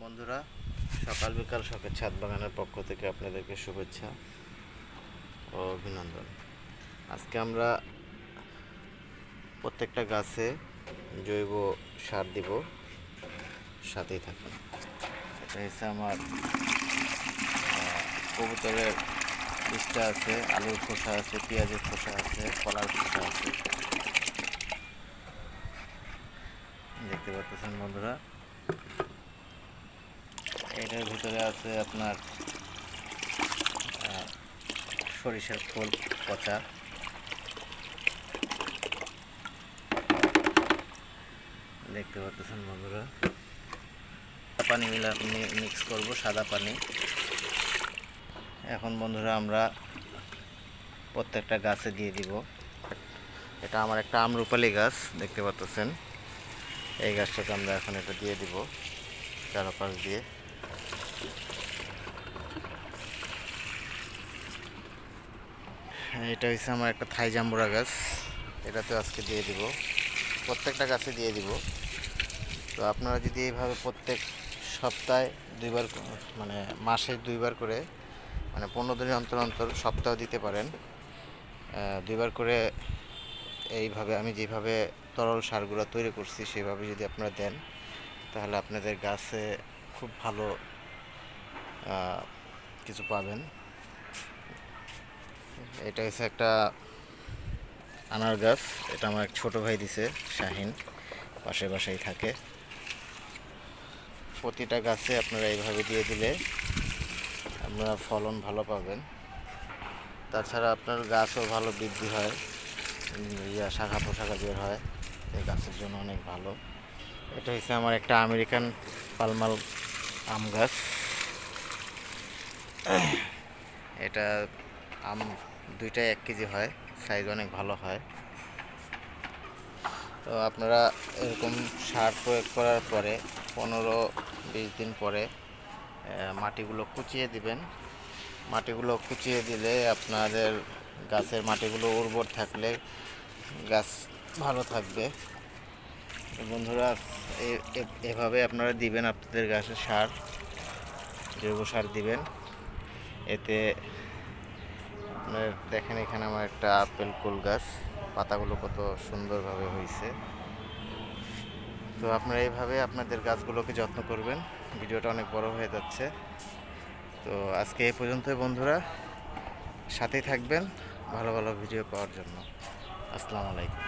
বন্ধুরা, সকাল বিকাল শখের ছাদ বাগানের পক্ষ থেকে আপনাদেরকে শুভেচ্ছা ও অভিনন্দন। আজকে আমরা প্রত্যেকটা গাছে জৈব সার দিব, সাথেই থাকুন। এটা হচ্ছে আমার কবুতরের বীজটা আছে, আলুর খোসা আছে, পেঁয়াজের খোসা আছে, কলার খোসা আছে, দেখতে পাচ্ছেন বন্ধুরা। এটার ভিতরে আছে আপনার সরিষার খোল পচা, দেখতে পাচ্ছেন বন্ধুরা। পানি মিক্স করব, সাদা পানি। এখন বন্ধুরা আমরা প্রত্যেকটা গাছে দিয়ে দিব। এটা আমার একটা আমরুপালি গাছ, দেখতে পাচ্ছেন। এই গাছটাকে আমরা এখন এটা দিয়ে দিব চারপাশ দিয়ে। এটা হচ্ছে আমার একটা থাই জাম্বুরা গাছ, এটাতে আজকে দিয়ে দিব, প্রত্যেকটা গাছে দিয়ে দিব। তো আপনারা যদি এইভাবে প্রত্যেক সপ্তাহে দুইবার, মানে মাসে দুইবার করে, মানে 15 দিন অন্তর অন্তর সপ্তাহ দিতে পারেন, দুইবার করে এইভাবে আমি যেভাবে তরল সারগুলো তৈরি করছি সেভাবে যদি আপনারা দেন, তাহলে আপনাদের গাছে খুব ভালো কিছু পাবেন। এটা হচ্ছে একটা আনার গাছ, এটা আমার এক ছোটো ভাই দিছে, শাহিন, পাশের বাসায় থাকে। প্রতিটা গাছে আপনারা এইভাবে দিয়ে দিলে আপনারা ফলন ভালো পাবেন। তাছাড়া আপনার গাছও ভালো বৃদ্ধি হয়, শাখা পোশাখা বের হয়, এই গাছের জন্য অনেক ভালো। এটা হচ্ছে আমার একটা আমেরিকান পালমাল আম গাছ। এটা আম দুইটাই 1 কেজি হয়, সাইজ অনেক ভালো হয়। তো আপনারা এরকম সার প্রয়োগ করার পরে 15-20 দিন পরে মাটিগুলো কুচিয়ে দিবেন। মাটিগুলো কুচিয়ে দিলে আপনাদের গাছের মাটিগুলো উর্বর থাকলে গাছ ভালো থাকবে। বন্ধুরা, এভাবে আপনারা দিবেন আপনাদের গাছের সার, জৈব সার দিবেন। এতে আপনার দেখেন, এখানে আমার একটা আপেল কুল গাছ, পাতাগুলো কত সুন্দরভাবে হয়েছে। তো আপনারা এইভাবে আপনাদের গাছগুলোকে যত্ন করবেন। ভিডিওটা অনেক বড় হয়ে যাচ্ছে, তো আজকে এই পর্যন্তই বন্ধুরা। সাথেই থাকবেন ভালো ভালো ভিডিও পাওয়ার জন্য। আসসালামু আলাইকুম।